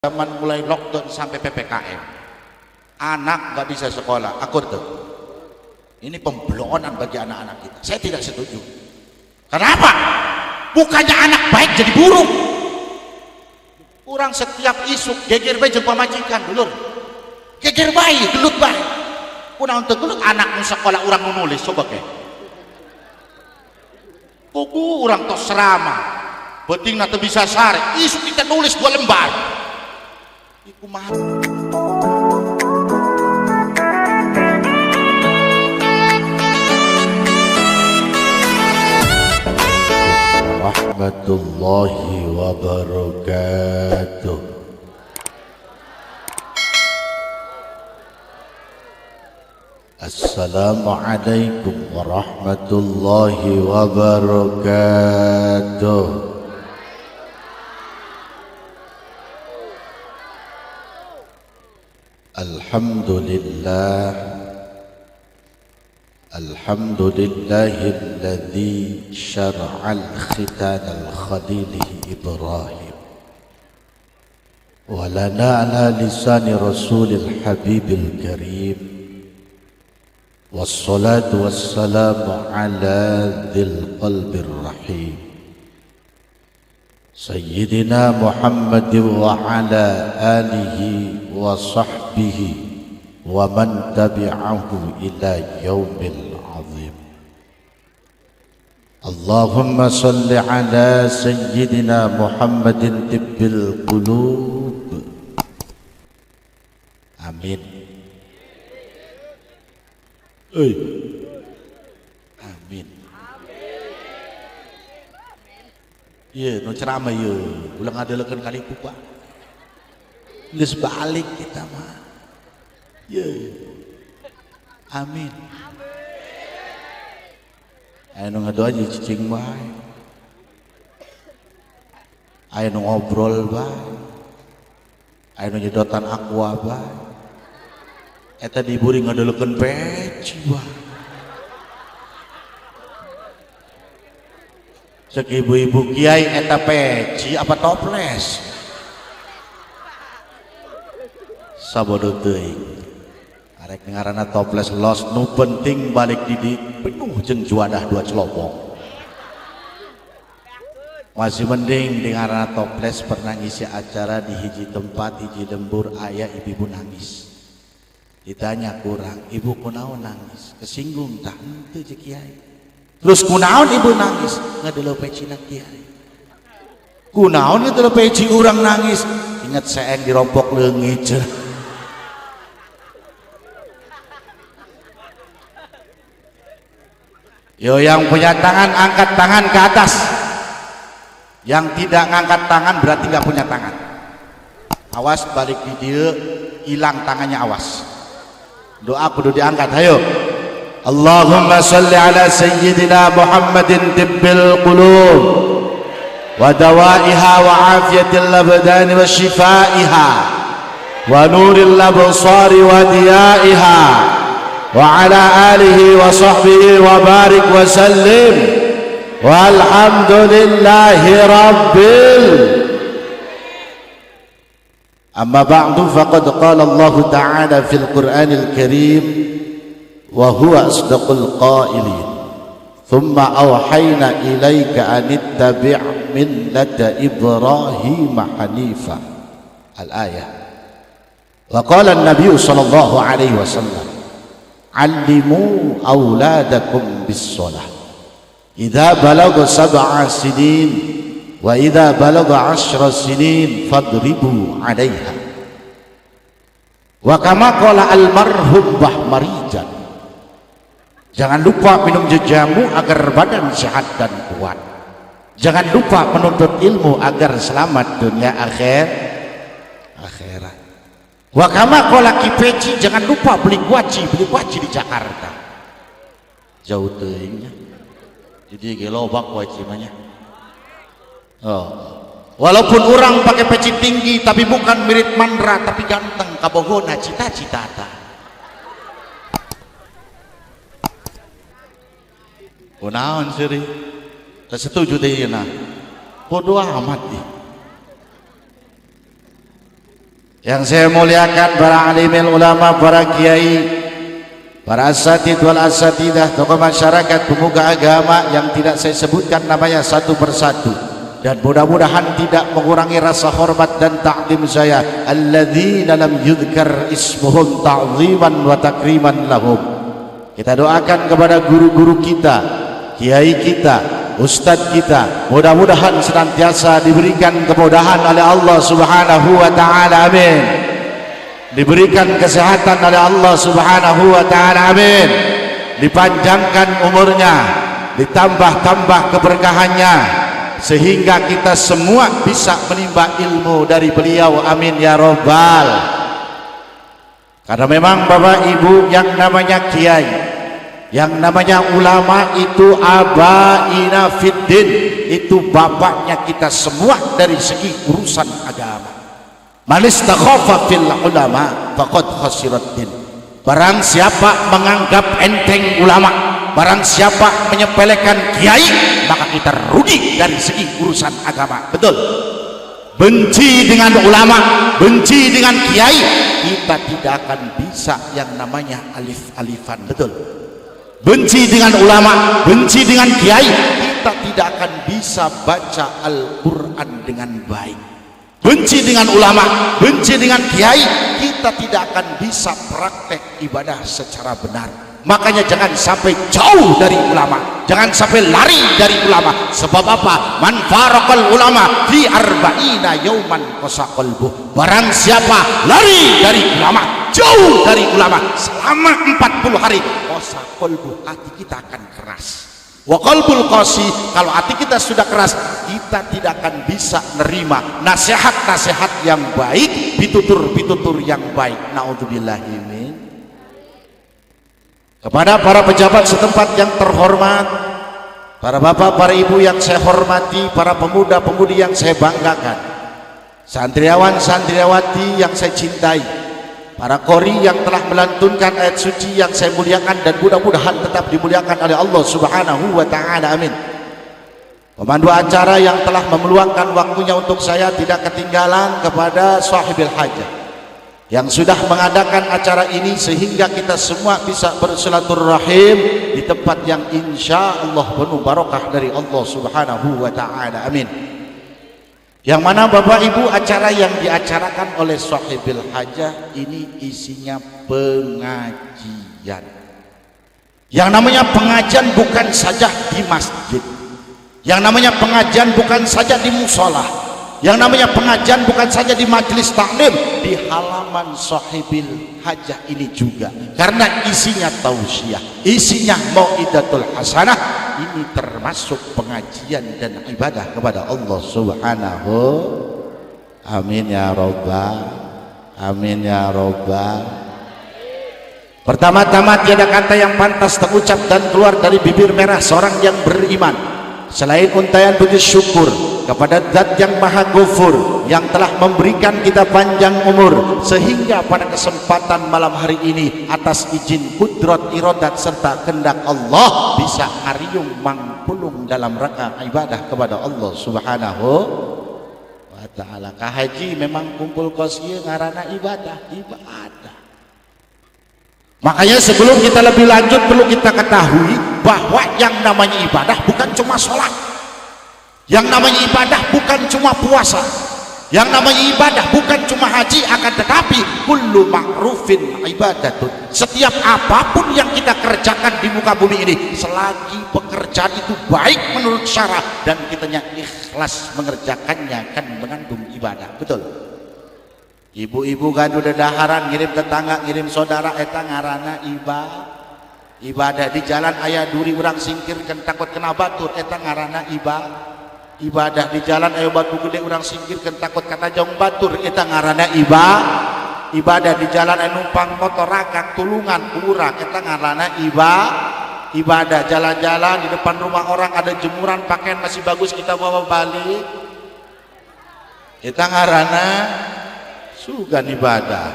Zaman mulai lockdown sampai PPKM, anak nggak bisa sekolah, akur tuh. Ini pemblonan bagi anak-anak kita. Saya tidak setuju. Kenapa? Bukannya anak baik jadi buruk. Kurang setiap isu geger bayi jeung pamajikan dulur. Geger bayi, gelut bayi. Kuna untuk gelut anak sekolah orang nulis coba ke. Buku orang tos serama. Penting nanti bisa sare. Isu kita nulis 2 lembar. Iku mah rahmatullahi wabarakatuh. Assalamualaikum warahmatullahi wabarakatuh. Alhamdulillahilladzi syara'al khitanal khalilihi Ibrahim wa lana ala lisani rasulil habibil karim wassalatu wassalamu ala dzil qalbir rahim Sayyidina Muhammadin wa ala alihi wa sahbihi wa man tabi'ahu ila yaumil azim. Allahumma salli ala Sayyidina Muhammadin tibbil qulub. Amin. Amin. Iya, no ceramah ya, ulang adelekeun kali pupa. Geus balik kita mah. Ya. Amin. Ayo ngadoa aja cicing bae. Ayo ngobrol bae. Ayo nyedotan aqua bae. Eta diburi ngadelekeun peci bae. Cek ibu-ibu kiai eta peci apa toples sabodo teuing arek ngaranna toples los nu penting balik didik penuh jeung juadah 2 celopong masih mending di ngaranna toples pernah ngisi acara di hiji tempat hiji lembur aya ibu-ibu nangis ditanya kurang ibu kunaon nangis kesinggung tah henteu cek kiai. Terus kunaon ibu nangis ngadelo peci na kiai. Kunaon ngadelo peci urang nangis ingat seeng dirompok leungit. Yo yang punya tangan angkat tangan ke atas. Yang tidak ngangkat tangan berarti nggak punya tangan. Awas balik di dieu hilang tangannya awas. Doa kudu diangkat ayo. Allahumma salli ala Sayyidina Muhammadin tibbil qulub wa dawaiha wa afiyatil abdan wa shifaiha wa nuril absari wa diyaiha wa ala alihi wa sahbihi wa barik wa sallim walhamdulillahi rabbil amma ba'du faqad qala Allah ta'ala fil Qur'anil Karim wa huwa asdaqul qailin thumma awhayna ilaika an ittabi' millata Ibrahim hanifa al-ayah wa qala an-nabiy sallallahu alaihi wasallam allimu auladakum bis-shalah idza balagha 7 sinin wa idza balagha 10 sinin fadribu 'alaiha wa kama qala al-marhum Bahmarijan. Jangan lupa minum jamu agar badan sehat dan kuat. Jangan lupa menuntut ilmu agar selamat dunia akhirat. Wa kama qala kipeci, jangan lupa beli kuaci di Jakarta. Jauh teuingnya. Jadi gelobak kuaci mah nya. Oh. Walaupun orang pakai peci tinggi tapi bukan mirip mandra tapi ganteng kabohona cita-cita ta. Kunaon seueuh? Teu setuju teh ieu nah. Bodoh amat ih. Yang saya muliakan para alimil ulama, para kiai, para asatid wal asatidah, tokoh masyarakat, pemuka agama yang tidak saya sebutkan namanya satu persatu, dan mudah-mudahan tidak mengurangi rasa hormat dan ta'zim saya, alladzina lam yudhkar ismuhum ta'ziman wa takriman lahum. Kita doakan kepada guru-guru kita, kiai kita, ustadz kita, mudah-mudahan senantiasa diberikan kemudahan oleh Allah Subhanahu wa taala, amin. Diberikan kesehatan oleh Allah Subhanahu wa taala, amin. Dipanjangkan umurnya, ditambah-tambah keberkahannya, sehingga kita semua bisa menimba ilmu dari beliau, amin ya robbal. Karena memang Bapak Ibu, yang namanya kiai, yang namanya ulama itu abaina fiddin, itu bapaknya kita semua dari segi urusan agama. Man istakhafa fil ulama faqad khasirat din. Barang siapa menganggap enteng ulama, barang siapa menyepelekan kiai, maka kita rugi dari segi urusan agama. Betul. Benci dengan ulama, benci dengan kiai, kita tidak akan bisa yang namanya alif-alifan. Betul. Benci dengan ulama, benci dengan kiai, kita tidak akan bisa baca Al-Quran dengan baik. Benci dengan ulama, benci dengan kiai, kita tidak akan bisa praktek ibadah secara benar. Makanya jangan sampai jauh dari ulama, jangan sampai lari dari ulama. Sebab apa? Man faraqal ulama fi arba'ina yauman qasa qalbuh. Barang siapa lari dari ulama, jauh dari ulama selama 40 hari, qasa qalbuh, hati kita akan keras. Wa qalbul qasi, kalau hati kita sudah keras, kita tidak akan bisa nerima nasihat-nasihat yang baik, pitutur-pitutur yang baik. Naudzubillahi min. Kepada para pejabat setempat yang terhormat, para bapak, para ibu yang saya hormati, para pemuda-pemudi yang saya banggakan, santriawan, santriawati yang saya cintai, para qori yang telah melantunkan ayat suci yang saya muliakan dan mudah-mudahan tetap dimuliakan oleh Allah Subhanahu wa taala, amin. Pemandu acara yang telah memeluangkan waktunya untuk saya, tidak ketinggalan kepada sahibil hajah yang sudah mengadakan acara ini sehingga kita semua bisa bersilaturahim di tempat yang insya Allah penuh barokah dari Allah Subhanahu wa taala, amin. Yang mana Bapak Ibu, acara yang diacarakan oleh sahibil hajah ini isinya pengajian. Yang namanya pengajian bukan saja di masjid, yang namanya pengajian bukan saja di musola, yang namanya pengajian bukan saja di majelis taklim, di halaman sahibil hajah ini juga, karena isinya tausiah, isinya mau'idatul hasanah. Ini termasuk pengajian dan ibadah kepada Allah Subhanahu, amin ya robbal, amin ya robbal. Pertama-tama, tiada kata yang pantas terucap dan keluar dari bibir merah seorang yang beriman selain untayan puji syukur kepada Zat yang Maha Ghafur yang telah memberikan kita panjang umur sehingga pada kesempatan malam hari ini atas izin kudrat, iradat serta kehendak Allah bisa ariung mangpulung dalam rangka ibadah kepada Allah Subhanahu wa taala. Ka haji memang kumpul kosieu ngaranna ibadah. Makanya sebelum kita lebih lanjut perlu kita ketahui bahwa yang namanya ibadah bukan cuma sholat, yang namanya ibadah bukan cuma puasa, yang namanya ibadah bukan cuma haji, akan tetapi kullu ma'rufin ibadatun. Setiap apapun yang kita kerjakan di muka bumi ini, selagi pekerjaan itu baik menurut syara dan kitanya ikhlas mengerjakannya, kan mengandung ibadah. Betul. Ibu-ibu gaduh dedaharan, ngirim tetangga, ngirim saudara, eta ngaranna ibadah. Di jalan aya duri urang singkirkeun takut kena batur, eta ngaranna ibadah. Di jalan aya batu gede urang singkirkeun takut kena jong batur, eta ngaranna ibadah. Di jalan aya numpang motor ragak tulungan urang, eta ngaranna ibadah. Jalan-jalan di depan rumah orang ada jemuran pakaian masih bagus kita bawa balik, eta ngaranna sugan ibadah.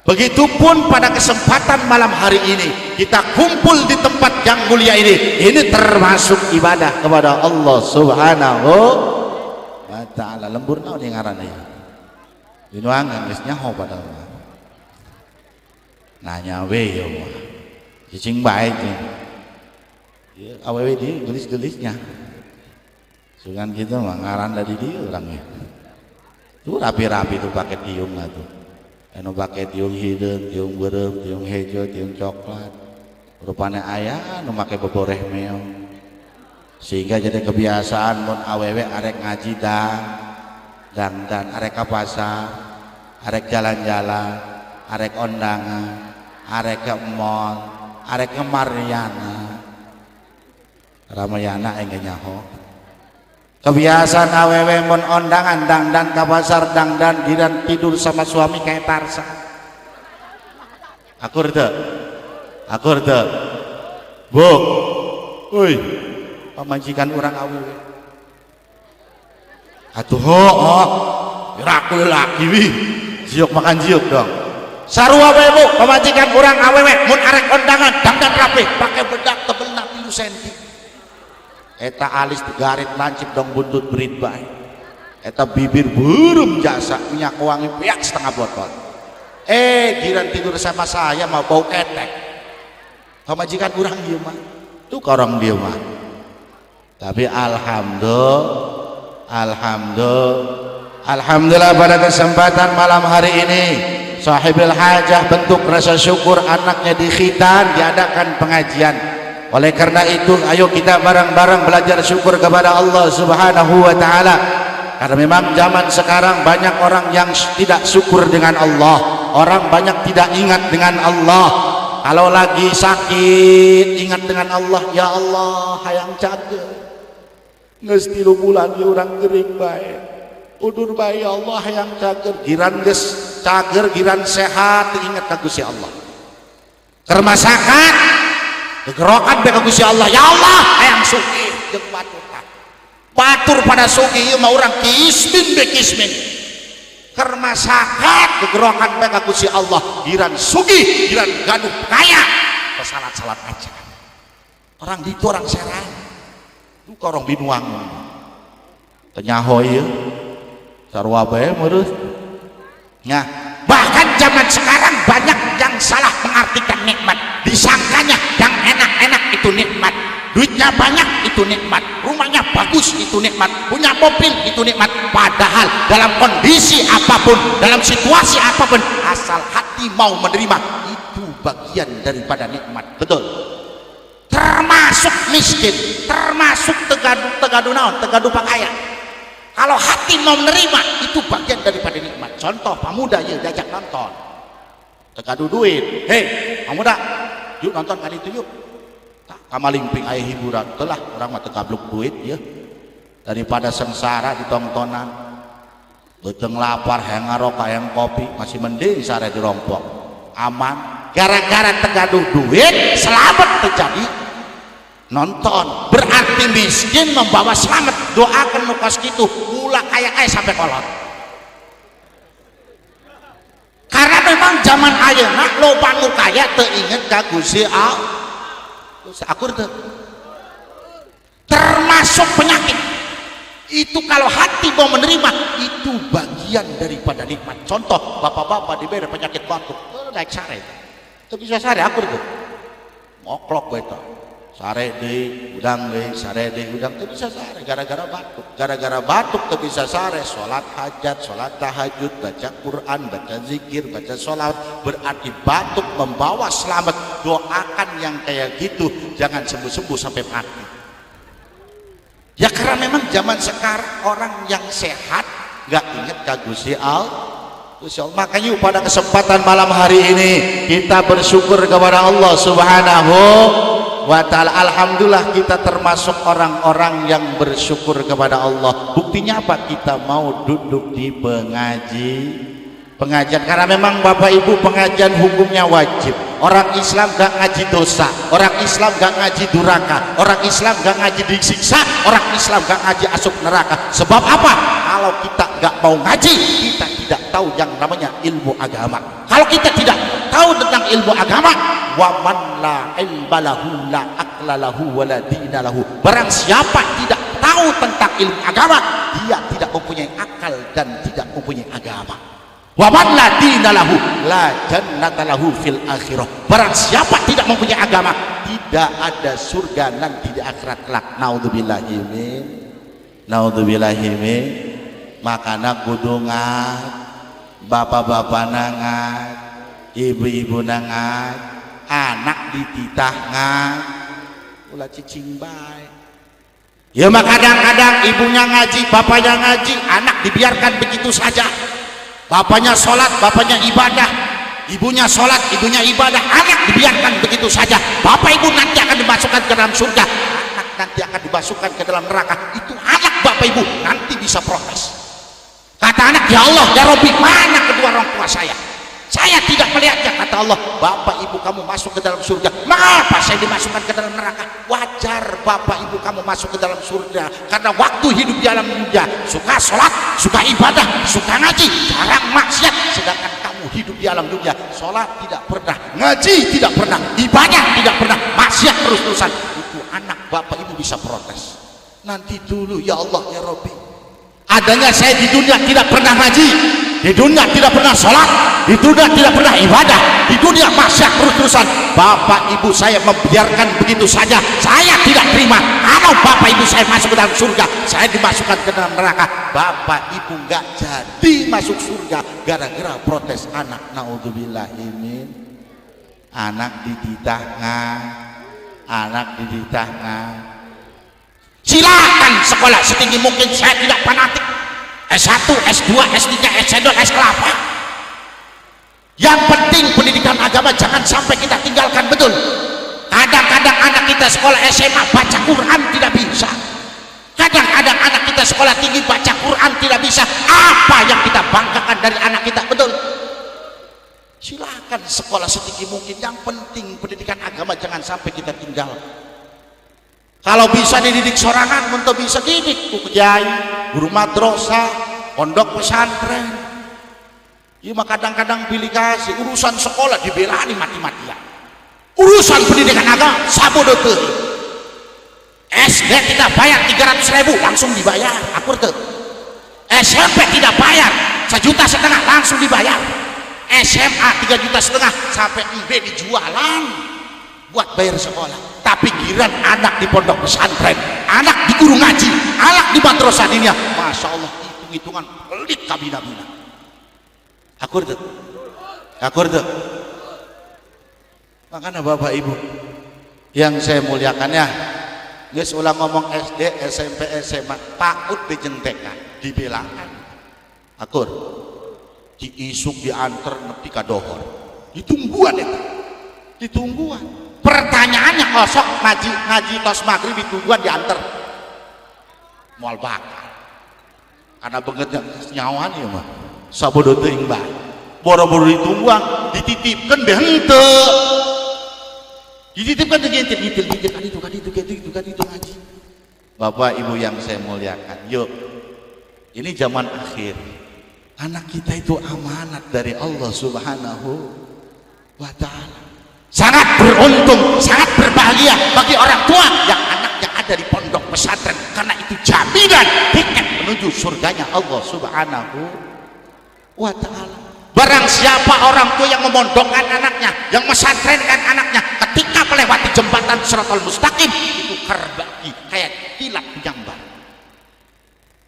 Begitupun pada kesempatan malam hari ini kita kumpul di tempat yang mulia ini termasuk ibadah kepada Allah Subhanahu wa taala. Lembur naon yang ngaranna? binuang geus nyaho padahal nanya we ya mah cicing bae jeung ieu awewe dieu gelis-gelisnya sugan kita mah ngaran dari dia orangnya tuh rapi-rapi tuh pakai tiung lah tuh anu pakai tiung hideung tiung beureum tiung hejo tiung coklat rupanya ayah anu make boboreh meong sehingga jadi kebiasaan mun awewe arek ngaji dan arek ke pasar arek jalan-jalan arek ondangan arek ke mall arek ke Ramayana enggak nyaho kebiasaan awewe mun ondangan dangdan ke pasar dangdan giran tidur sama suami kayak Tarsa akur teu bu uy pamajikan orang awewe atuh aku laki wih jiuk makan jiuk dong sarua we bu pamajikan orang awewe mun arek kondangan dangdan rapi pakai bedak tebelna 3 cm eta alis digarit lancip dong buntut berit bae eta bibir beureum jasa minyak wangi piak setengah botol giran tidur sama saya mau bau ketek pamajikan orang ieu mah tuh korong dia mah tapi alhamdulillah pada kesempatan malam hari ini sahibul hajah bentuk rasa syukur anaknya dikhitan diadakan pengajian oleh karena itu ayo kita bareng-bareng belajar syukur kepada Allah subhanahu wa ta'ala karena memang zaman sekarang banyak orang yang tidak syukur dengan Allah orang banyak tidak ingat dengan Allah kalau lagi sakit ingat dengan Allah ya Allah hayang cager geus 3 bulan urang gering bae udur bae ya Allah hayang cager giran geus cager giran sehat ingat ka Gusti Allah keur masakan gegerokan bae ka Gusti Allah ya Allah hayang sugih jeung batur pada sugih ieu mah urang kismin be kismin keur masakan gegerokan bae ka Gusti Allah giran sugih giran gaduh kaya salat-salat aja orang ditu orang serang itu korong binuang tenyaho ieu sarua bae meureuh nah bahkan zaman sekarang banyak yang salah mengartikan nikmat disangkanya yang enak-enak itu nikmat duitnya banyak itu nikmat rumahnya bagus itu nikmat punya mobil itu nikmat padahal dalam kondisi apapun dalam situasi apapun asal hati mau menerima itu bagian daripada nikmat betul termasuk miskin termasuk tegaduh naon tegaduh pakaian kalau hati mau menerima itu bagian daripada nikmat contoh pamuda ya diajak nonton tegaduh duit hei pamuda yuk nonton kali itu yuk kamalimping aya hiburan telah orang mah tegabluk duit ya daripada sengsara ditontonan beuteng lapar hayang ngaroka hayang kopi masih mending sare dirompok aman gara-gara tegaduh duit selamat terjadi nonton berarti miskin membawa selamat doakan nukas gitu ulah kaya sampai kolot karena memang zaman ayeuna loba nu kaya teu inget ka Gusti Allah akur teu termasuk penyakit itu kalau hati mau menerima itu bagian daripada nikmat contoh bapak-bapak diberi penyakit batuk naik sare teu bisa sare akur teu ngoklok bae tah sare deui udang deui sare deui udang teu bisa sare gara-gara batuk teu bisa sare salat hajat salat tahajud baca Quran baca zikir baca salat berarti batuk membawa selamat doakan yang kayak gitu jangan sembuh-sembuh sampai mati ya karena memang zaman sekarang orang yang sehat gak inget ka Gusti Allah makanya pada kesempatan malam hari ini kita bersyukur kepada Allah subhanahu wa ta'ala alhamdulillah kita termasuk orang-orang yang bersyukur kepada Allah buktinya apa kita mau duduk di pengajian karena memang Bapak Ibu pengajian hukumnya wajib orang Islam gak ngaji dosa orang Islam gak ngaji duraka orang Islam gak ngaji disiksa orang Islam gak ngaji asup neraka sebab apa kalau kita gak mau ngaji kita tidak tahu yang namanya ilmu agama kalau kita tidak tahu tentang ilmu agama wa man la ilma lahu la aqla lahu wa la dina lahu barang siapa tidak tahu tentang ilmu agama dia tidak mempunyai akal dan tidak mempunyai agama Wa man la dinalahu la jannatalahu fil akhirah. Barang siapa tidak mempunyai agama, tidak ada surga nanti di akhirat kelak. Naudzubillahi min. Naudzubillahi min. Makana kudu ngat, bapak-bapak nangat, ibu-ibu nangat, anak dititah ngat, ulah cicing bae. Ya maka kadang-kadang ibunya ngaji, bapaknya ngaji, anak dibiarkan begitu saja. Bapaknya sholat, bapaknya ibadah, ibunya sholat, ibunya ibadah, anak dibiarkan begitu saja. Bapak ibu nanti akan dimasukkan ke dalam surga, anak nanti akan dimasukkan ke dalam neraka. Itu anak bapak ibu nanti bisa protes. Kata anak, ya Allah, ya Rabbi, mana kedua orang tua saya? Saya tidak melihatnya. Kata Allah, bapak ibu kamu masuk ke dalam surga, mengapa saya dimasukkan ke dalam neraka? Wajar bapak ibu kamu masuk ke dalam surga karena waktu hidup di alam dunia suka sholat, suka ibadah, suka ngaji, jarang maksiat. Sedangkan kamu hidup di alam dunia, sholat tidak pernah, ngaji tidak pernah, ibadah tidak pernah, maksiat terus-terusan. Itu anak bapak ibu bisa protes. Nanti dulu ya Allah ya Rabbi, adanya saya di dunia tidak pernah ngaji, di dunia tidak pernah sholat, di dunia tidak pernah ibadah, di dunia maksiat terus-terusan. Bapak ibu saya membiarkan begitu saja, saya tidak terima. Kalau bapak ibu saya masuk ke dalam surga, saya dimasukkan ke dalam neraka. Bapak ibu nggak jadi masuk surga gara-gara protes anak. Naudzubillahi min. Anak dititah ngan, anak dititah ngan. Silakan sekolah setinggi mungkin, saya tidak fanatik. S1, S2, S3, S2, S kelapa. Yang penting pendidikan agama jangan sampai kita tinggalkan, betul. Kadang-kadang anak kita sekolah SMA baca Quran tidak bisa. Kadang-kadang anak kita sekolah tinggi baca Quran tidak bisa. Apa yang kita banggakan dari anak kita, betul. Silakan sekolah setinggi mungkin, yang penting pendidikan agama jangan sampai kita tinggal. Kalau bisa dididik sorangan, untuk bisa didik ku kiai, guru madrasah, pondok pesantren. Iya mah kadang-kadang pilih kasih urusan sekolah dibelani mati-matian. Urusan pendidikan agama sabodo teu. SD kita bayar 300.000 langsung dibayar, akur teu. SMP tidak bayar 1,5 juta langsung dibayar. SMA 3,5 juta sampai MB dijualan buat bayar sekolah. Tapi giran anak di pondok pesantren, anak di guru ngaji, anak di madrasah diniyah, masya Allah, hitung-hitungan pelit kabina-bina. Akur tuh, akur tuh. Makanya bapak ibu yang saya muliakan ya, guys ulang ngomong SD, SMP, SMA, takut dijentekan, dibelakan. Akur, diisuk, diantar, nepi kadohor, ditungguan itu, ditungguan. Pertanyaannya kosong, ngaji tos maghrib ditungguan diantar mual bakal karena bangetnya nyawan ya mah sabodo teuing bae boro-boro ditungguan dititipkan deh henteu dititipkan dititip kan itu ngaji. Bapak ibu yang saya muliakan, yuk ini zaman akhir, anak kita itu amanat dari Allah Subhanahu wa ta'ala. Sangat beruntung, sangat berbahagia bagi orang tua yang anaknya ada di pondok pesantren, karena itu jaminan tiket menuju surganya Allah Subhanahu wa ta'ala. Barang siapa orang tua yang memondokkan anaknya, yang mesantrenkan anaknya, ketika melewati jembatan Shiratal Mustaqim itu kerbagi kayak kilat menyambar.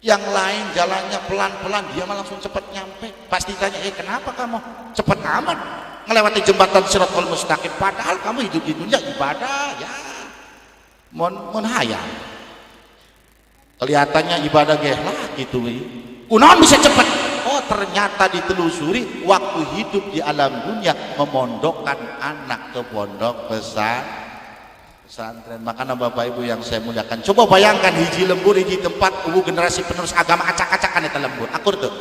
Yang lain jalannya pelan-pelan, dia malah langsung cepat nyampe. Pasti tanya, kenapa kamu cepat amat melewati jembatan Shiratal Mustaqim? Padahal kamu hidup di dunia ibadah ya mon hayang. Kelihatannya ibadah geh lah gitu. Kunaon bisa cepat? Oh ternyata ditelusuri waktu hidup di alam dunia memondokkan anak ke pondok pesantren. Makanya bapak ibu yang saya muliakan, coba bayangkan hiji lembur hiji tempat generasi penerus agama acak-acakan eta lembur. Akur tuh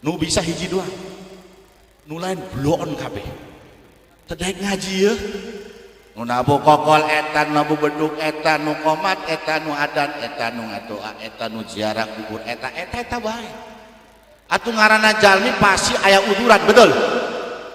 nu bisa hiji doang, nu lain bloon kabeh tedek ngaji ya, nu nabu kokol eta, nabu beduk eta, nu komat eta, nu adan eta, nu ngadoa eta, nu ziarah kubur eta bae. Atuh ngaranna jalmi pasti aya uduran, betul.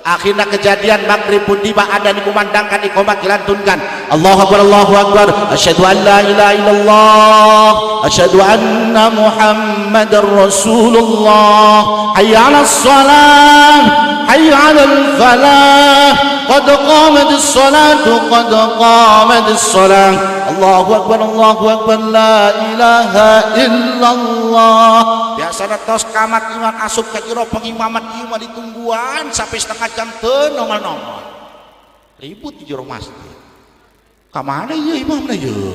Akhirnya kejadian maghrib pun tiba, ada dikumandangkan, iqamah dilantunkan, Allahu akbar, Allahu akbar, asyhadu an la ilaha illallah, asyhadu anna Muhammadar Rasulullah, hayya 'alas shalah, hayya 'alal falah, qad qamatis salatu, qad qamatis salah. Allahu akbar, Allahu akbar, la ilaha illallah. Biasa tos kamat iman asup ka jero pengimaman ieu mah ditungguan sampai setengah jam teu nongol-nongol. Ribut di jero masjid. Ka mana ieu imamna ieu?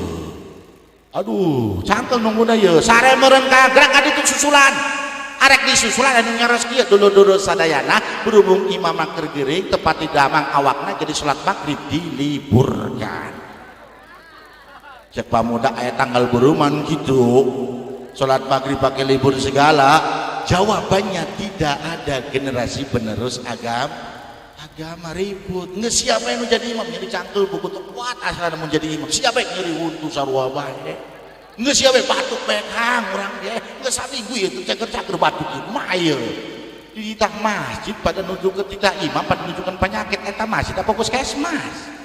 Aduh, cangkel nungguna ieu. Sare meureun ka gerak ka ditu susulan. Arek disusulan anu nyaros kieu dulu-dulu sadayana berhubung imamna keur geuring tepat di damang awakna jadi salat maghrib diliburkan. Cek pamuda aya tanggal beruman gitu. Salat maghrib pakai libur segala. Jawabannya tidak ada generasi penerus agama ribut. Nggak siapa yang jadi imam jadi cangkel buku kuat asal mau jadi imam. Siapa yang nyeri wuntu sarua bae. Nggak siapa yang batuk penghang orang dia. Nggak saminggu itu caker-caker batuk mail. Di tang masjid pada nuju ketika imam pada menunjukkan penyakit eta masjid apa puskesmas.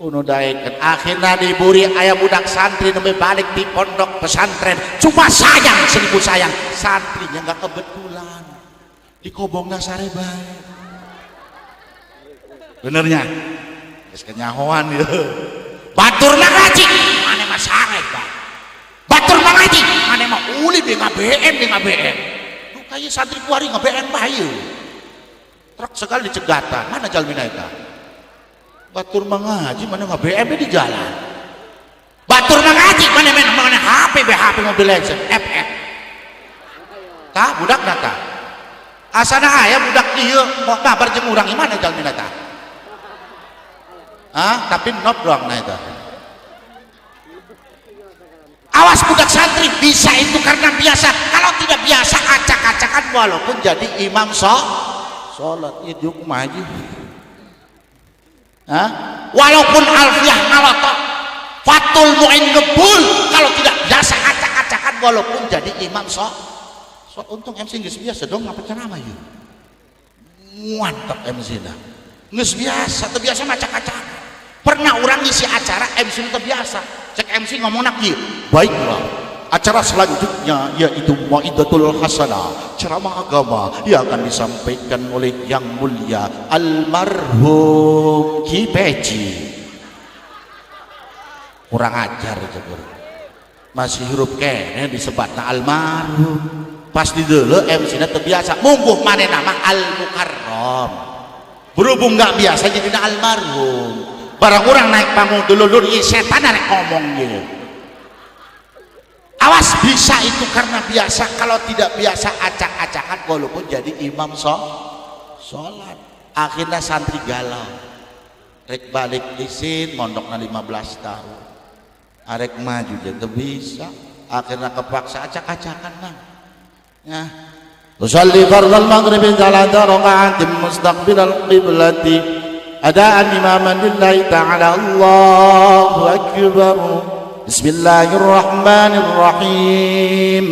Uno daekeun akhirna diburi aya budak santri nembe balik di pondok pesantren. Cuma sayang 1000 sayang santrinya enggak kebetulan. Dikobongna sare bae. Benernya geus kenyahoan ieu. Batur mah ngaji, mane mah sare bae. Batur mah ngaji, mane mah uli be ngabn. Duh kaya santri kuari ngabn bae ieu. Truk sekali dicegatan, mana jalmina eta? Batur mengaji mana nggak BM di jalan. Batur mengaji mana HP mobil legend FF. Tah budak data. Asana aya budak ieu mau kabar jeung urang imana jalmi data. Tapi not doang na eta. Awas budak santri bisa itu karena biasa. Kalau tidak biasa acak-acakan walaupun jadi imam salat ieu kumaha haji. Walaupun alfiah ngalotok fatul mu'in ngebul kalau tidak biasa acak-acakan walaupun jadi imam untung MC geus biasa dong ngapa ceramah ieu mantap MC dah geus biasa teu biasa acak-acakan pernah orang ngisi acara MC teu biasa cek MC ngomongna kieu baiklah acara selanjutnya yaitu Mau'izatul Hasanah, ceramah agama yang akan disampaikan oleh yang mulia almarhum Ki Peci. Kurang ajar cenah. Masih hirup kene disebatna almarhum. Pas di deuleu MC-na teu biasa, mungguh manehna mah al mukarram. Berhubung enggak biasa jadi almarhum. Barang urang naik panggung dulur ieu setan arek ngomong ieu. Awas bisa itu karena biasa, kalau tidak biasa acak-acakan walaupun jadi imam sholat. Akhirnya santri galau. Rek balik isin mondokna 15 tahun. Arek maju jadi bisa. Akhirnya kepaksa acak-acakan mah. Ya. Usalli fardal maghribi 3 raka'atin mustaqbilal qiblati. Adaan imaman lillahi ta'ala Allahu akbar. Bismillahirrahmanirrahim.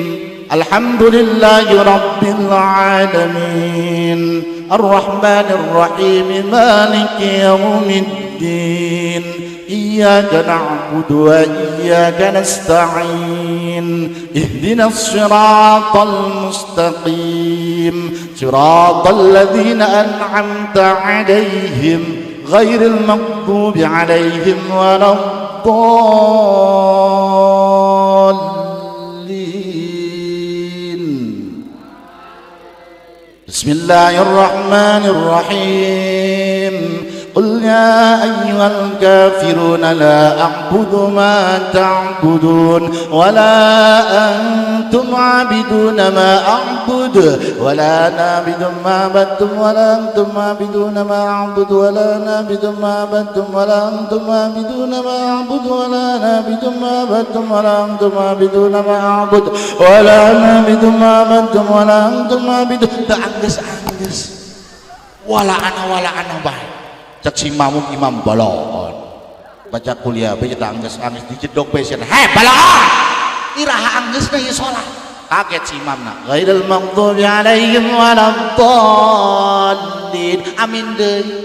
Alhamdulillahi rabbil alamin. Arrahmanirrahim. Maliki yaumiddin. Iyyaka na'budu wa iyyaka nasta'in. Ihdinas siratal mustaqim. Siratal ladzina an'amta 'alaihim ghairil maghdubi 'alaihim waladdallin. Bismillahirrahmanirrahim. Qul ya ayyuhal kafiruna la a'budu ma ta'budun wa la antum 'abiduna ma a'budu wa la na'budu ma battum wa la antum 'abiduna ma a'budu wa la na'budu ma battum wa la antum 'abiduna ma a'budu wa la na'budu ma battum wa la antum 'abiduna ma a'budu wa la na'budu ma battum wa la antum 'abiduna angges wala ana bae. Cek si mamuk imam balon baca kuliah baca angges dijedok pesen balon iraha anggesna ieu salat kaget si imamna ghairil maghdubi 'alaihim waladdallin amin deui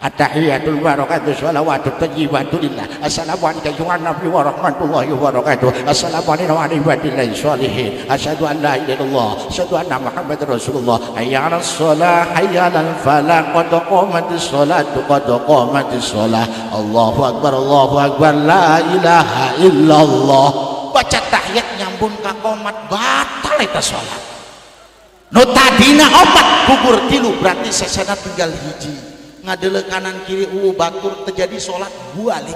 At-tahiyatul barakatuh shalawatut thayyibatullillah. Assalamualaikum warahmatullahi warahmatullahi wabarakatuh. Assalamualaikum warahmatullahi sholihin. Asyhadu an la ilaha illallah, asyhadu anna Muhammadar Rasulullah. Hayya 'alas shalah, hayya 'alal falah, qad qamatis sholatu, qad qamatis shalah. Allahu akbar, Allahu akbar, la ilaha illallah. Baca tahiyat nyambung ka qomat batal eta salat. Nu tadina opat gugur tilu berarti sesana tinggal hiji. Ngadele kanan kiri batur terjadi sholat balik.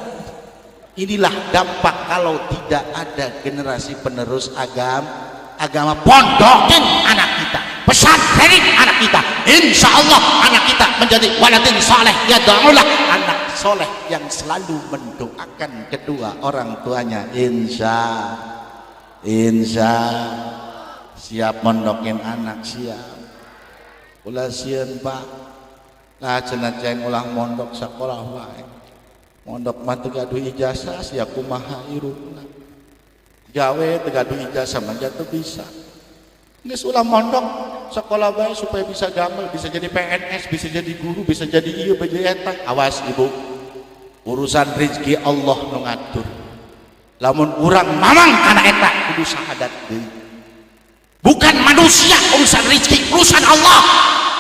Inilah dampak kalau tidak ada generasi penerus agama. Pondokin anak kita, pesantrenin anak kita, insya Allah anak kita menjadi waladin soleh, ya da'ulah, anak soleh yang selalu mendoakan kedua orang tuanya. Insya siap mondokin anak, siap ulah sieun Pak. Nah cenah ceng ulah mondok sakolah wae. Mondok mah teu gaduh ijazah sia kumaha irungna. Gawe teu gaduh ijazah mah teu bisa. Geus ulah mondok sakolah bae supaya bisa gamel, bisa jadi PNS, bisa jadi guru, bisa jadi ieu bae eta. Awas ibu. Urusan rezeki Allah nu ngatur. Lamun urang mamang kana eta kudu syahadat deui. Bukan manusia urusan rezeki, urusan Allah.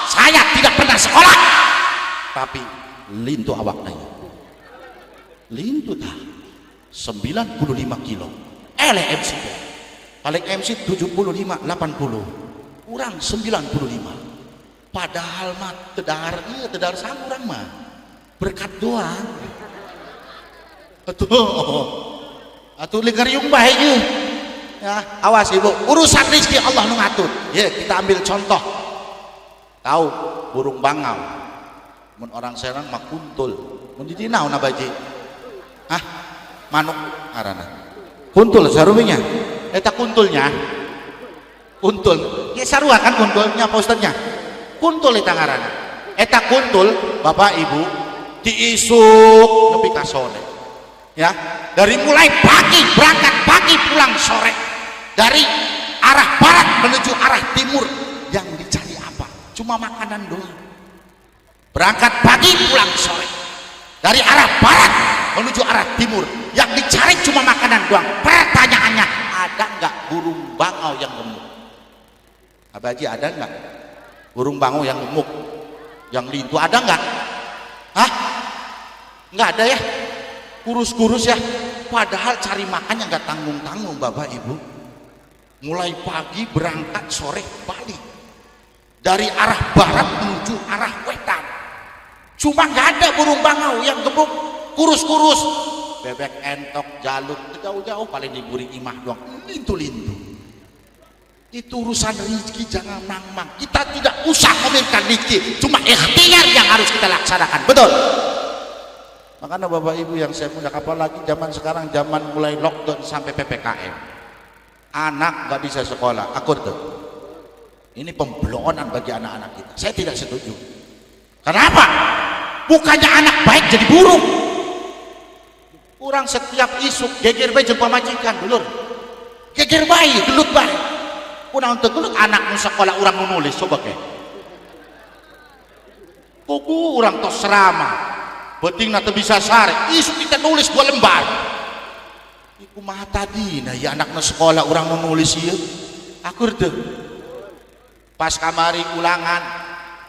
Saya tidak pernah sekolah, tapi lintu awakna lintu tah 95 kilo MC paling MC 75 80 kurang 95 padahal mah tedar sang urang mah berkat doang atuh ligariung bae ieu ya. Awas ibu, urusan rezeki Allah nu ngatur ya. Kita ambil contoh, tahu burung bangau, mun orang Serang mah kuntul, mun di dinaon abaji manuk ngaranna kuntul saruminya eta kuntulnya kuntul ya sarua kan kuntulnya Pak Ustadznya kuntul eta ngaranna eta kuntul Bapak Ibu diisuk nepi ka sore ya, dari mulai pagi berangkat pagi pulang sore, dari arah barat menuju arah timur yang dicari apa? Cuma makanan doang. Berangkat pagi pulang sore, dari arah barat menuju arah timur yang dicari cuma makanan doang. Pertanyaannya, ada nggak burung bangau yang gemuk? Abaji ada nggak burung bangau yang gemuk, yang lintu ada nggak? Nggak ada ya, kurus-kurus ya. Padahal cari makannya nggak tanggung-tanggung Bapak Ibu. Mulai pagi berangkat sore balik, dari arah barat menuju arah wetan. Cuma nggak ada burung bangau yang gemuk, kurus-kurus. Bebek entok, jaluk jauh-jauh paling diburi imah doang, lintu-lintu. Itu urusan rezeki, jangan mang-mang. Kita tidak usah memikirkan rezeki, cuma ikhtiar yang harus kita laksanakan. Betul. Makanya Bapak Ibu yang saya mulia, apalagi zaman sekarang, zaman mulai lockdown sampai PPKM, anak nggak bisa sekolah, akur tuh. Ini pemblonan bagi anak-anak kita. Saya tidak setuju. Kenapa? Bukannya anak baik jadi buruk. Kurang setiap isuk geger bae jeung pamajikan dulur. Geger bae, gelut bae. Kurang untuk gelut anak nu sekolah urang nu nulis coba ke. Kuku urang tos serama. Penting nanti bisa sare, isu kita nulis 2 lembar. Iku mah tadi, nah ya anaknya sekolah orang mau nulis ya, akur tuh. Pas kamari ulangan,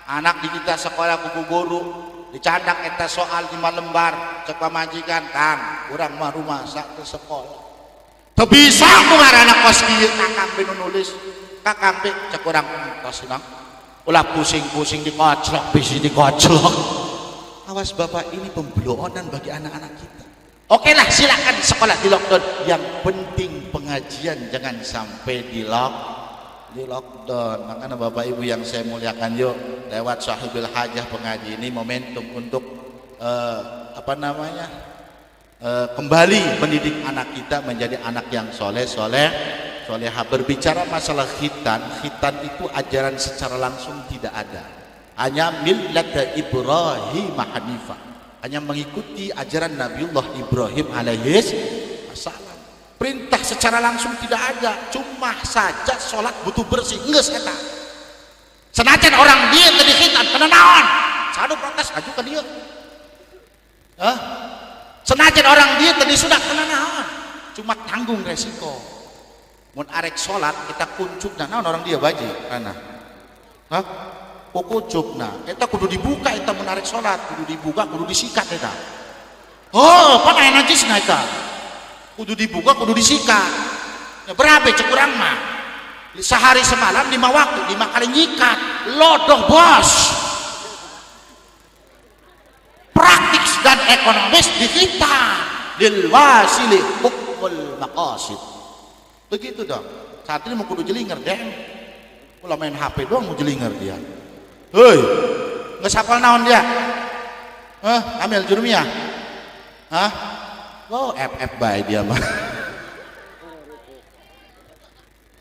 anak di kita sekolah kuku guru, dicandak eta soal 5 lembar, cek pamajikan, Kang, orang mah rumah sak ke sekolah. Tuh bisa aku ngarana kos kieu kakang be nulis, kakang be cek orang kos nang, ulah pusing-pusing dikoclok, bisi dikoclok. Awas Bapak, ini pemblonan bagi anak-anak kita. Oke lah, silakan sekolah di lockdown. Yang penting pengajian jangan sampai di lockdown. Makanya Bapak Ibu yang saya muliakan, yuk lewat Sahibul Hajah pengaji ini momentum untuk kembali mendidik anak kita menjadi anak yang soleha. Berbicara masalah khitan itu ajaran secara langsung tidak ada. Hanya millata Ibrahim Hanifah, hanya mengikuti ajaran Nabiullah Ibrahim alaihissalam. Perintah secara langsung tidak ada, cuma saja sholat butuh bersih, geus eta. Senajan orang dia tadi khitan kena naon, sadu protes aju ke dia. Hah? Senajan orang dia tadi sudah kenangan, cuma tanggung resiko. Mun arek salat kita kuncupna naon orang dia baji kana. Hah? Kuncupna eta kudu dibuka, eta mun arek salat kudu dibuka, kudu disikat eta. Oh, pan aya najisna eta. Kudu dibuka, kudu disikat. Ya berapa cek urang mah? Sehari semalam 5 waktu, 5 kali nyikat. Lodoh bos. Praktis dan ekonomis di kita. Lil wasili hukmul maqasid. Begitu dong. Saat ini mau kudu jelinger deh. Kalau main HP doang mau jelinger dia. Hei, nggak sapal naon dia? Ambil jurumiyah. Hah? Oh, FF baik dia mah.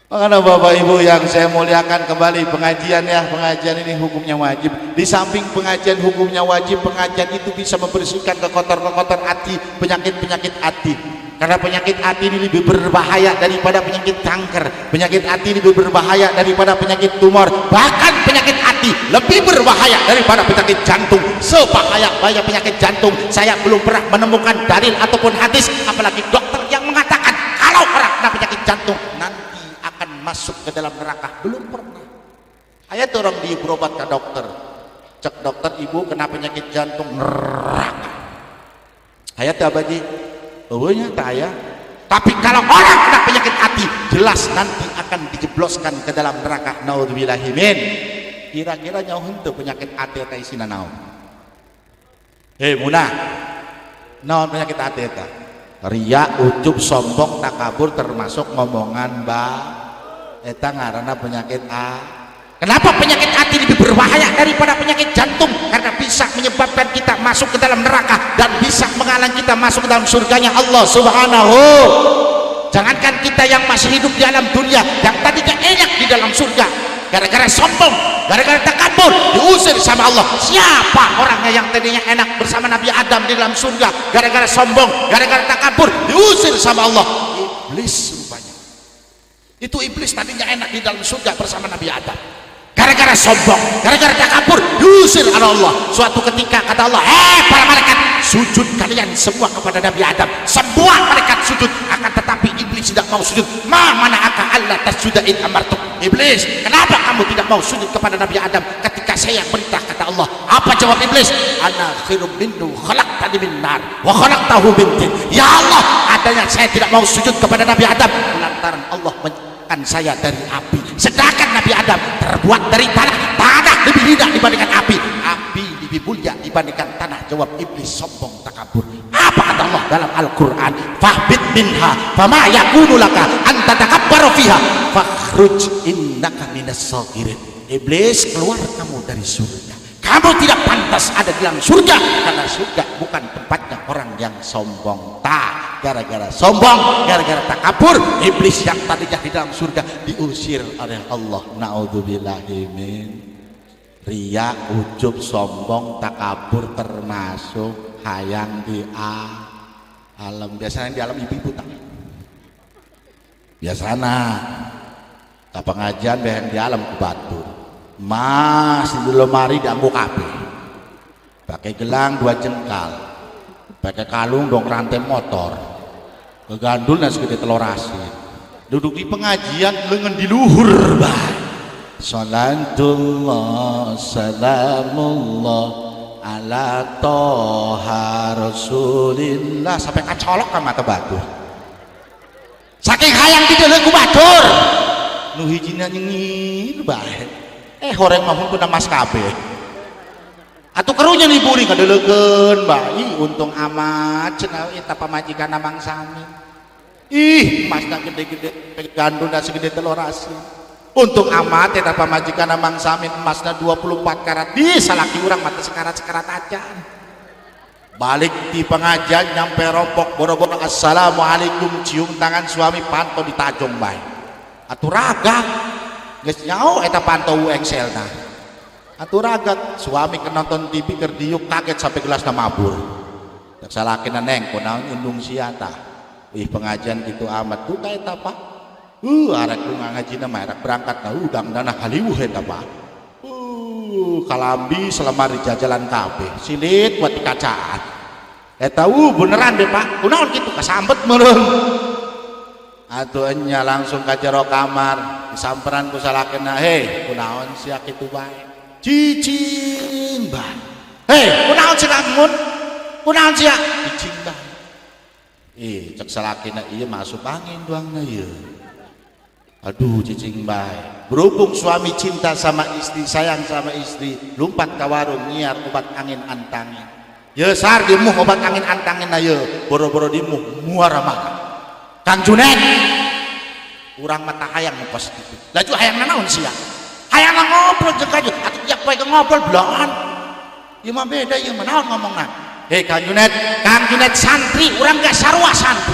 Makanya Bapak Ibu yang saya muliakan, kembali pengajian ya, pengajian ini hukumnya wajib. Di samping pengajian hukumnya wajib, pengajian itu bisa membersihkan kekotor-kekotor hati, penyakit-penyakit hati. Karena penyakit hati ini lebih berbahaya daripada penyakit kanker. Penyakit hati ini lebih berbahaya daripada penyakit tumor. Bahkan penyakit hati lebih berbahaya daripada penyakit jantung. Sebahaya-bahaya penyakit jantung, saya belum pernah menemukan dalil ataupun hadis, apalagi dokter yang mengatakan kalau orang kena penyakit jantung nanti akan masuk ke dalam neraka. Belum pernah. Ayat orang di berobat ke dokter, cek dokter, ibu kena penyakit jantung, neraka. Ayat apa ji? Ohnya tak ya. Tapi kalau orang kena penyakit hati, jelas nanti akan dijebloskan ke dalam neraka. Naudzubillahi min. Kira-kira nyaho henteu penyakit hati eta isina naon? Hei munah. Naon penyakit hati eta? Ria, ujub, sombong, takabur, termasuk ngomongan eta ngaranna penyakit hati. Kenapa penyakit hati lebih berbahaya daripada penyakit jantung? Karena bisa menyebabkan kita masuk ke dalam neraka dan bisa menghalang kita masuk ke dalam surganya Allah Subhanahu. Jangankan kita yang masih hidup di alam dunia, yang tadinya enak di dalam surga, gara-gara sombong, gara-gara takabur, diusir sama Allah. Siapa orangnya yang tadinya enak bersama Nabi Adam di dalam surga, gara-gara sombong, gara-gara takabur, diusir sama Allah? Iblis rupanya. Itu iblis tadinya enak di dalam surga bersama Nabi Adam, gara-gara sombong, gara-gara takabur, diusir oleh Allah. Suatu ketika kata Allah, para malaikat, sujud kalian semua kepada Nabi Adam. Semua malaikat sujud, akan tetapi iblis tidak mau sujud. Mana aka Allah tasjuda id amartuk. Iblis, kenapa kamu tidak mau sujud kepada Nabi Adam ketika saya perintah? Kata Allah. Apa jawab iblis? Ana khairum minhu khalaqtani min nar wa khalaqtahu min tin. Ya Allah, adanya saya tidak mau sujud kepada Nabi Adam lantaran Allah menciptakan saya dari api, sedangkan Nabi Adam terbuat dari tanah. Tanah lebih hina dibandingkan api, api lebih mulia dibandingkan tanah. Jawab iblis sombong takabur. Apa kata Allah dalam Al-Quran? Fahbit minha fama yakunu laka an tatakabbaru fiha fakhruj innaka minas sagirin. Iblis, keluar kamu dari surga. Kamu tidak pantas ada di dalam surga, karena surga bukan tempatnya orang yang sombong. Gara-gara sombong, gara-gara takabur, iblis yang tadinya di dalam surga diusir oleh Allah. Naudzubillahi min. Ria, ujub, sombong, takabur termasuk hayang di alam. Biasanya di alam ibu-ibu tak. Biasanya tak pengajian behang di alam ke batu. Mas di lemari dianggo kabeh. Pakai gelang 2 jengkal. Pakai kalung dong rantai motor. Kegandul dan segede telur asin. Duduk di pengajian lengan di luhur bae. Salatullah salamullah ala toha rasulillah, sampai kacolok ka mata batur. Saking hayang di deuleu ku batur. Nu hijina nyengir bae. Horeng mah pun mas kabeh. Atuh kerunya liburi kadeuleukeun bae. Untung amat cenah eta pamajikan Mang Sami. Ih, masna gede-gede gandul da segede telur asin. Untung amat eta pamajikan Mang Sami emasna 24 karat. Di salaki urang mata sekarat-sekarat acan. Balik di pengajian nyampe rompok boro-boro assalamualaikum, cium tangan suami panto di tajong bae. Atuh raga geus nyaho eta panto engselna. Atuh ragat suami ke nonton TV keur diuk kaget sampai gelasna mabur. Cek salakina neng kunaon undung sia tah. Ih pengajian gitu amat tuh ka eta Pak. Arek lu ngajina mah arek berangkat na udang dana haliwuh eta Pak. Kalambi selemari jajalan kabeh. Silit buat dikacaan. tahu beneran deh Pak, kunaon gitu kasambet meureun. Atuhnya langsung ka jero kamar, disamperan ku salakena, "Hei, kunaon sia kitu bae?" Cicing bae. "Hei, kunaon sia lamun? Kunaon sia?" Cicing bae. Cek salakena ieu masuk angin doangna ieu. Aduh cicing bae. Berhubung suami cinta sama istri, sayang sama istri, lompat ke warung nyiar obat angin antangin. Ya sar dimuh obat angin antangin ayo, boro-boro dimuh muara maka. Kang Junet, urang mata hayang ngekos gitu. Laju hayang nanaon sia? Hayang ngobrol jeung kaju, atuh jak bae ngobrol belahan. Ieu mah beda ieu mah naon ngomongna. Hei Kang Junet santri, urang gak sarua santri.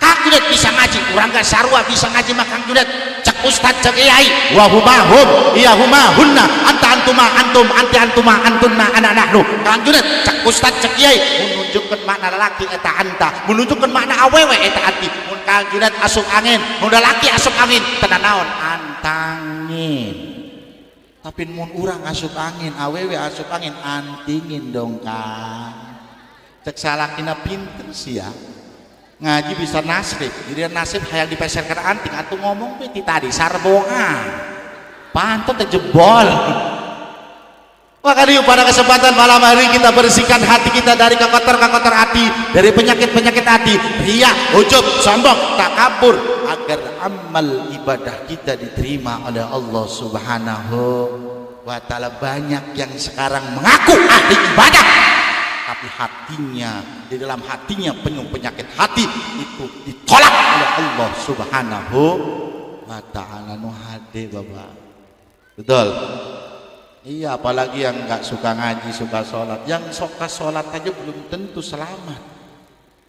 Kang Junet bisa ngaji, urang gak sarua bisa ngaji mah Kang Junet. Cek ustad cek kiai, wa humahum, iya humahunna, anta antuma antum, anti antuma antunna ana nahnu. Kang Junet cek ustad cek kiai menunjukkan makna lelaki eta anta, menunjukkan makna awewe eta anti. Mun Kang Junet asup angin, mun lelaki asup angin, tenan naon antangin. Tapi mun urang asup angin, awewe asup angin antingin dong Kang. Cek salakina pinter sia. Ngaji bisa nasib, jadi nasib hayang dipeserkan anting atau ngomong beti tadi sarbongan pantot jebol. Maka pada kesempatan malam hari kita bersihkan hati kita dari kotor-kotor hati, dari penyakit-penyakit hati, riya, ujub, sombong, takabur, agar amal ibadah kita diterima oleh Allah Subhanahu wa Ta'ala. Banyak yang sekarang mengaku ahli ibadah, tapi hatinya, di dalam hatinya penuh penyakit hati, itu ditolak oleh Allah Subhanahu wa Ta'ala. Nu hade Bapak, betul? Iya, apalagi yang nggak suka ngaji, suka sholat. Yang suka sholat aja belum tentu selamat,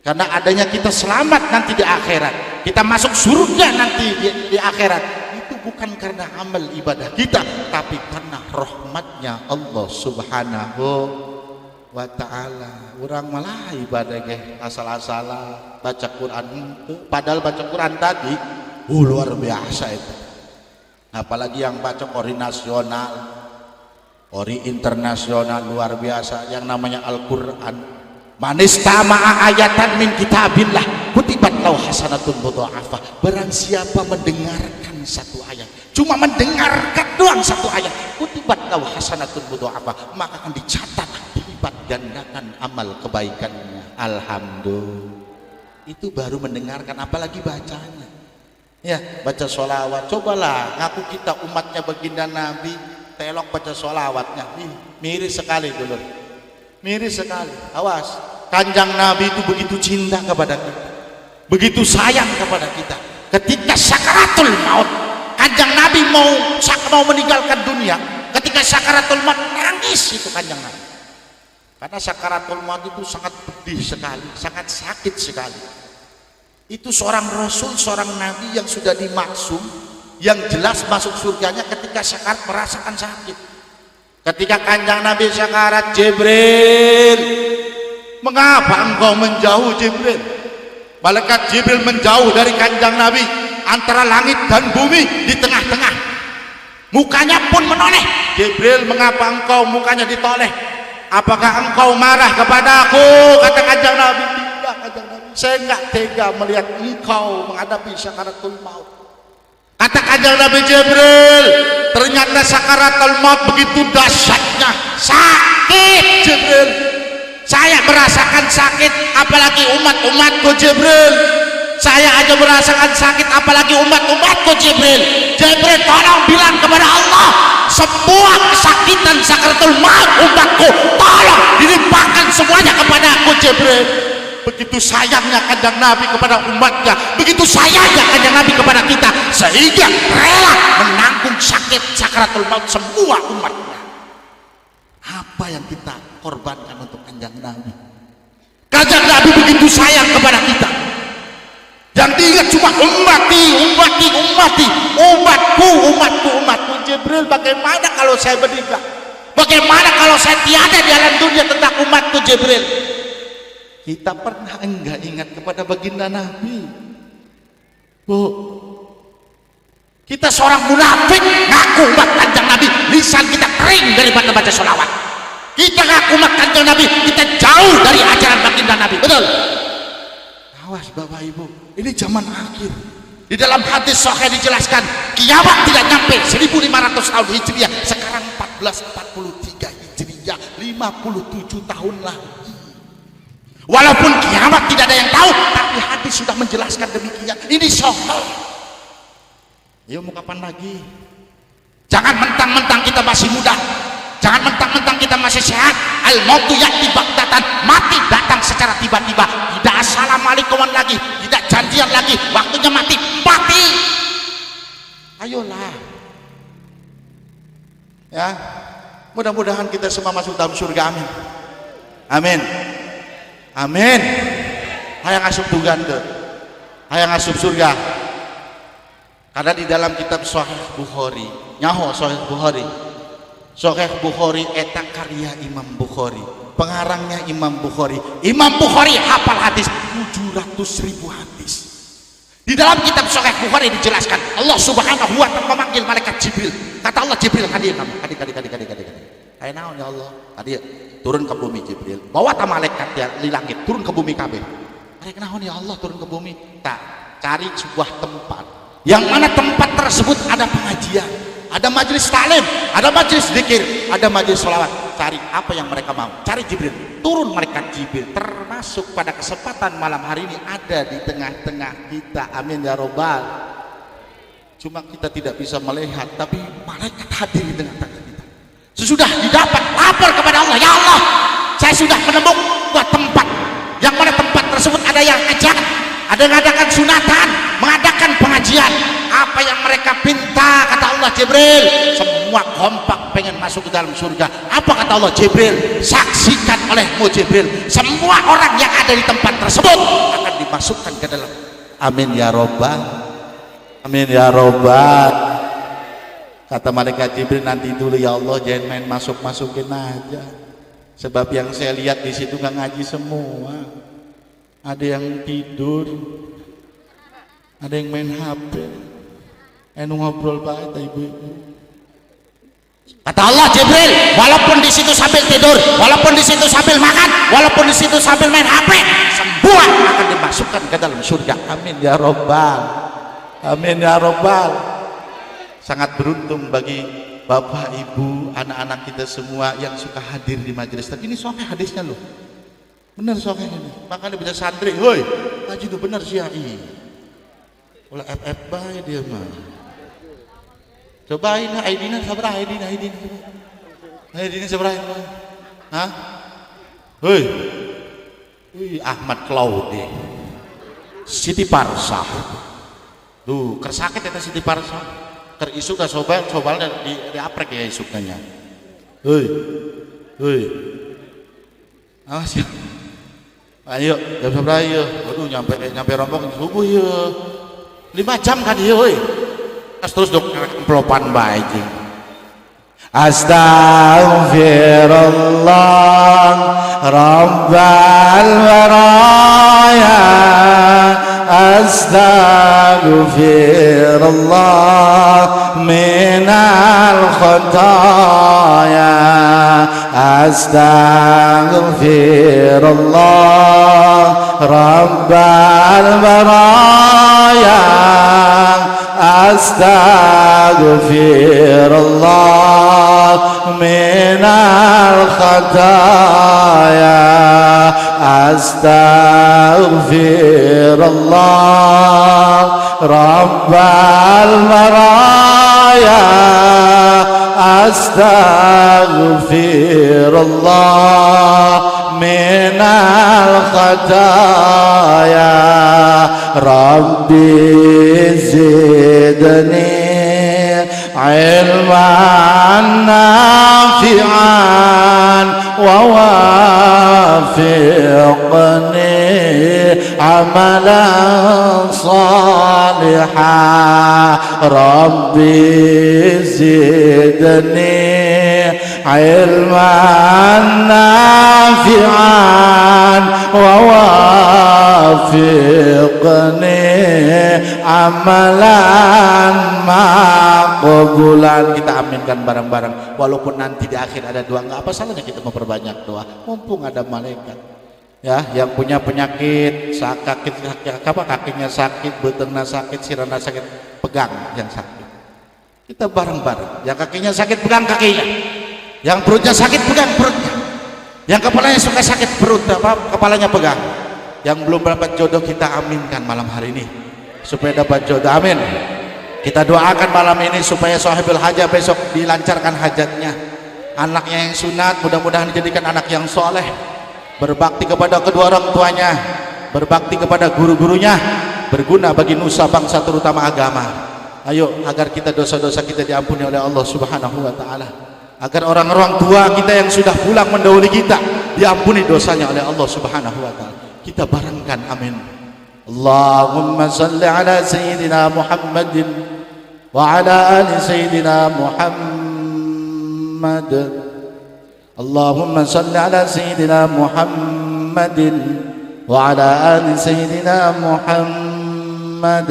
karena adanya kita selamat nanti di akhirat, kita masuk surga nanti di akhirat, itu bukan karena amal ibadah kita, tapi karena rahmatnya Allah Subhanahu wa Ta'ala. Orang malah ibadah asal-asalan baca Quran itu, padahal baca Quran tadi luar biasa itu. Apalagi yang baca Qori nasional, Qori internasional, luar biasa. Yang namanya Al-Quran, manistama'a ayatan min kitabillah kutibat lahu hasanatun mudha'afah. Barang siapa mendengarkan satu ayat, cuma mendengarkan doang satu ayat, kutibat lahu hasanatun mudha'afah, maka akan dicatat dilipat gandakan amal kebaikannya. Alhamdulillah. Itu baru mendengarkan, apalagi bacanya. Ya, baca sholawat. Cobalah ngaku kita umatnya baginda Nabi, telok baca sholawatnya. Miris sekali dulu, miris sekali. Awas, kanjang Nabi itu begitu cinta kepada kita, begitu sayang kepada kita. Ketika sakaratul maut, kanjang Nabi mau meninggalkan dunia, ketika sakaratul maut nangis itu kanjang Nabi. Karena sakaratul maut itu sangat pedih sekali, sangat sakit sekali. Itu seorang Rasul, seorang Nabi yang sudah dimaksum, yang jelas masuk surganya ketika sakarat merasakan sakit. Ketika kanjang Nabi sakarat, Jibril, mengapa engkau menjauh Jibril? Malaikat Jibril menjauh dari kanjang Nabi, antara langit dan bumi, di tengah-tengah. Mukanya pun menoleh. Jibril, mengapa engkau mukanya ditoleh? Apakah engkau marah kepadaku? Kata kanjang Nabi. Tidak kanjang Nabi, saya enggak tega melihat engkau menghadapi sakaratul maut. Kata kanjang Nabi, Jibril, ternyata sakaratul maut begitu dahsyatnya, sakit Jibril. Saya merasakan sakit, apalagi umat-umatku Jibril. Saya aja merasakan sakit, apalagi umat-umatku Jibril. Jibril, tolong bilang kepada Allah, semua kesakitan sakaratul maut umatku, tolong dilimpahkan semuanya kepada aku Jibril. Begitu sayangnya kanjang Nabi kepada umatnya, begitu sayangnya kanjang Nabi kepada kita, sehingga rela menanggung sakit sakaratul maut semua umatnya. Apa yang kita korbankan untuk kanjang Nabi? Kanjang Nabi begitu sayang kepada kita. Yang diingat cuma umatku, umatku. Jibril, bagaimana kalau saya meninggal? Bagaimana kalau saya tiada di alam dunia tentang umatku Jibril? Kita pernah enggak ingat kepada baginda Nabi? Bu, kita seorang munafik ngaku umat kanjeng Nabi, lisan kita kering daripada baca sholawat. Kita ngaku kanjeng Nabi, kita jauh dari ajaran baginda Nabi. Betul? Awas Bapak Ibu, ini zaman akhir. Di dalam hadis sahih dijelaskan, kiamat tidak nyampe 1500 tahun Hijriah. Sekarang 1443 Hijriah, 57 tahun lagi. Walaupun kiamat tidak ada yang tahu, tapi hadis sudah menjelaskan demikian. Ini sahih. Ya mau kapan lagi? Jangan mentang-mentang kita masih muda, jangan mentang-mentang kita masih sehat. Al-mautu ya'ti baghtatan, mati datang secara tiba-tiba. Tidak assalamualaikuman lagi, tidak janjian lagi, waktunya mati. Ayolah ya, mudah-mudahan kita semua masuk dalam surga. Amin, amin, amin. Hayang asup tugan ke, hayang asup surga. Karena di dalam kitab Sahih Bukhari, nyaho Sahih Bukhari, Sahih Bukhari eta karya Imam Bukhari, pengarangnya Imam Bukhari. Imam Bukhari hafal hadis 700.000 hadis. Di dalam kitab Sahih Bukhari dijelaskan, Allah Subhanahu wa ta'ala memanggil malaikat Jibril. Kata Allah, Jibril, hadir kamu, hadir. Ayo naon ya Allah, hadir, turun ke bumi Jibril. Bawa ta malaikat ya di langit, turun ke bumi kabeh. Ayo naon ya Allah, turun ke bumi. Tak, cari sebuah tempat, yang mana tempat tersebut ada pengajian, ada majelis taklim, ada majelis zikir, ada majelis sholawat. Cari apa yang mereka mau, cari Jibril. Turun malaikat Jibril, termasuk pada kesempatan malam hari ini ada di tengah-tengah kita. Amin ya robbal. Cuma kita tidak bisa melihat, tapi malaikat hadir di tengah-tengah kita. Sesudah didapat, lapor kepada Allah, ya Allah, saya sudah menemukan sebuah tempat, yang mana tempat tersebut ada yang ajak, ada yang mengadakan sunatan, mengadakan pengajian. Apa yang mereka pinta, kata Allah, Jibril, semua kompak pengen masuk ke dalam surga. Apa kata Allah, Jibril, saksikan olehmu Jibril, semua orang yang ada di tempat tersebut akan dimasukkan ke dalam. Amin ya robbal, amin ya robbal. Kata malaikat Jibril, nanti dulu ya Allah, jangan main masukin aja, sebab yang saya lihat di situ nggak ngaji semua. Ada yang tidur, ada yang main HP, ngobrol baik ibu-ibu. Kata Allah, Jibril, walaupun di situ sambil tidur, walaupun di situ sambil makan, walaupun di situ sambil main HP, semua akan dimasukkan ke dalam surga. Amin ya robbal, amin ya robbal. Sangat beruntung bagi bapak ibu, anak-anak kita semua yang suka hadir di majelis. Tapi ini soalnya hadisnya loh, bener soalnya ini. Makanya bisa santri, woi, haji itu bener sih ya. Ulah FF bae dia mah. Coba ini ID-nya sabar, ID-nya sabar. Hah? Hei. Wih, Ahmad Claude. Siti Parsah. Tuh, kersakit eta Siti Parsah. Ker isuk da sobal di aprek ya isuknya. Hei. Awas ya. Ayo, jam sabar ayo. Aduh, nyampe rombong subuh ya. 5 jam kan dia woi. Terus dok pelopan baik. Astaghfirullah Rabbal waraya, astaghfirullah minal khataya, astaghfirullah Rabbal waraya, astaghfirullah minal khataya, astaghfirullah rabbal baraya, astaghfirullah minal khataya, rabbi zidni ilman nafi'an wa wafiqni amalan salihan, rabbi zidni ilman nafi'an wa wafiqni amalan maqbulan. Kita aminkan bareng-bareng. Walaupun nanti di akhir ada doa, nggak apa salahnya kita memperbanyak doa. Mumpung ada malaikat. Ya, yang punya penyakit kakinya sakit, betengna sakit, sirana sakit, pegang yang sakit. Kita bareng-bareng. Yang kakinya sakit pegang kakinya. Yang perutnya sakit pegang perutnya. Yang kepalanya suka sakit perut kepalanya pegang. Yang belum dapat jodoh kita aminkan malam hari ini supaya dapat jodoh. Amin. Kita doakan malam ini supaya sahibul hajat besok dilancarkan hajatnya. Anaknya yang sunat mudah-mudahan dijadikan anak yang soleh, berbakti kepada kedua orang tuanya, berbakti kepada guru-gurunya, berguna bagi nusa bangsa terutama agama. Ayo agar kita dosa-dosa kita diampuni oleh Allah Subhanahu wa taala. Agar orang-orang tua kita yang sudah pulang mendahului kita diampuni dosanya oleh Allah Subhanahu wa taala. Kita barengkan amin. Allahumma salli ala sayyidina Muhammadin wa ala ali sayyidina Muhammad. Allahumma salli ala sayyidina Muhammadin wa ala ali sayyidina Muhammad.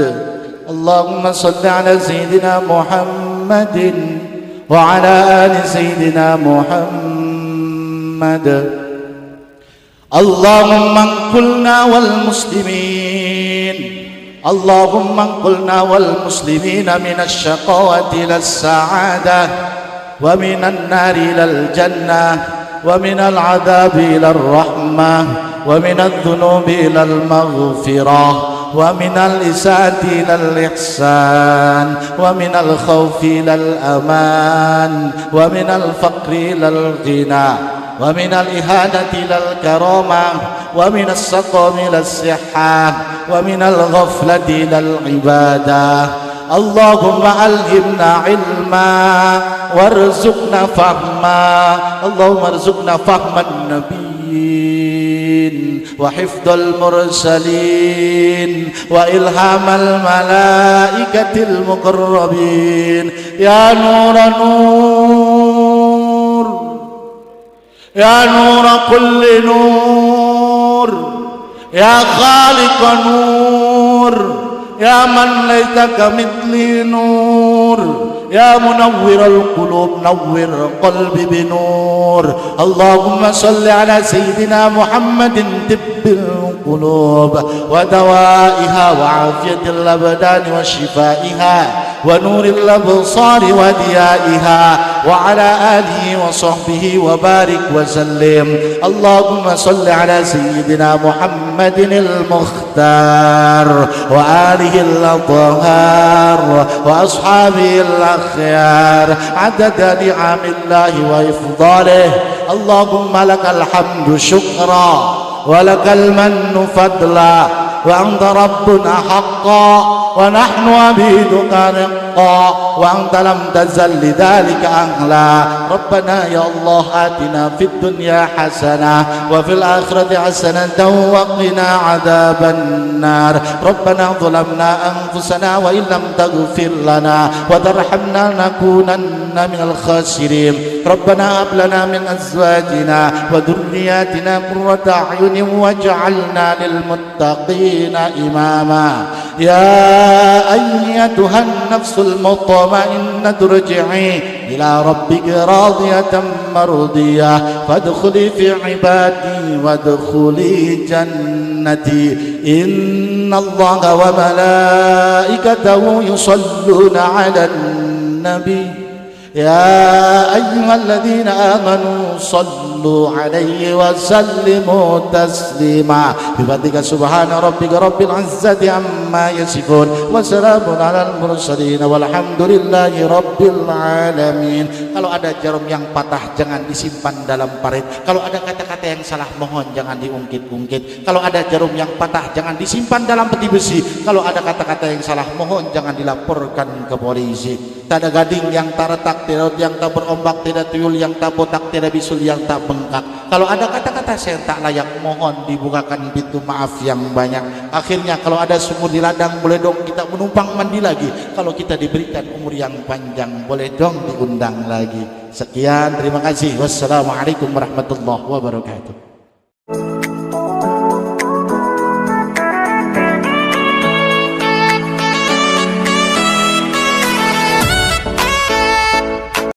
Allahumma salli ala sayyidina Muhammadin wa ala ali sayyidina Muhammad. Allahumma anqulna wal muslimin, Allahumma anqulna wal muslimina minasy syaqawati ila sa'adah wa minan nari ilal jannah wa minal adabi ilal rahmah wa minadh dhunubi ilal maghfirah wa minal isaati ilal ihsan wa minal khawfi ilal aman wa minal faqri ilal ghina wa minal ihanati ilal karamah wa minas saqami ilal sihah wa minal ghaflati ilal ibadah. Allahumma alhimna ilma warzuqna fahma. Allahumma arzuqna fahman nabiyyin wa hifdzal mursalin wa ilhamal malaikatil muqarrabin. Ya nura nur, ya nura kulli nur, ya khaliqa nur, ya man laisa kamithli nur, ya munawwiral qulub nawwir qalbi binur. Allahumma salli ala sayyidina Muhammadin tibbil qulub wa dawaiha wa afiyatil abdan wa shifaiha wa nuril absari wa diyaiha wa ala alihi wa sahbihi wa barik wa sallim. Allahumma salli ala sayyidina Muhammadin al-mukhtar wa alihi al-athhar wa ashabihi al-akhyar adada ni'amillahi wa ifdalih. Allahumma lakal hamdu syukra wa lakal mannu fadla wa anta rabbuna haqqan wa nahnu abiduka riqqan wa anta lam tazal lidhalika ahla. Rabbana ya Allah atina fid dunya hasanah wa fil akhirati hasanatan wa qina adzaban nar. Rabbana zalamna anfusana wa illam taghfir lana wa tarhamna lanakunanna minal khasirin. Rabbana hab lana min azwajina wa dhurriyyatina qurrata a'yunin waj'alna lil muttaqina imama. Ya ayyatuhan nafsul mutmainnah irji'i ila rabbika radiyatan mardiyah fadkhuli fi ibadi wadkhuli jannati. Innallaha wa malaikatahu yusalluna 'alan nabi. Ya ayyuhalladzina amanu sallu 'alaihi wa sallimu taslima. Bifadlika subhana rabbika rabbil izzati amma yasifun wa salamun 'alal mursalin walhamdulillahi rabbil alamin. Kalau ada jarum yang patah jangan disimpan dalam parit. Kalau ada kata-kata yang salah mohon jangan diungkit-ungkit. Kalau ada jarum yang patah jangan disimpan dalam peti besi. Kalau ada kata-kata yang salah mohon jangan dilaporkan ke polisi. Tak ada gading yang tak retak, tidak yang tak berombak, tidak tuyul yang tak botak, tidak bisul yang tak bengkak. Kalau ada kata-kata saya tak layak mohon dibukakan pintu maaf yang banyak. Akhirnya kalau ada sumur di ladang boleh dong kita menumpang mandi lagi. Kalau kita diberikan umur yang panjang boleh dong diundang lagi. Sekian, terima kasih. Wassalamualaikum warahmatullahi wabarakatuh.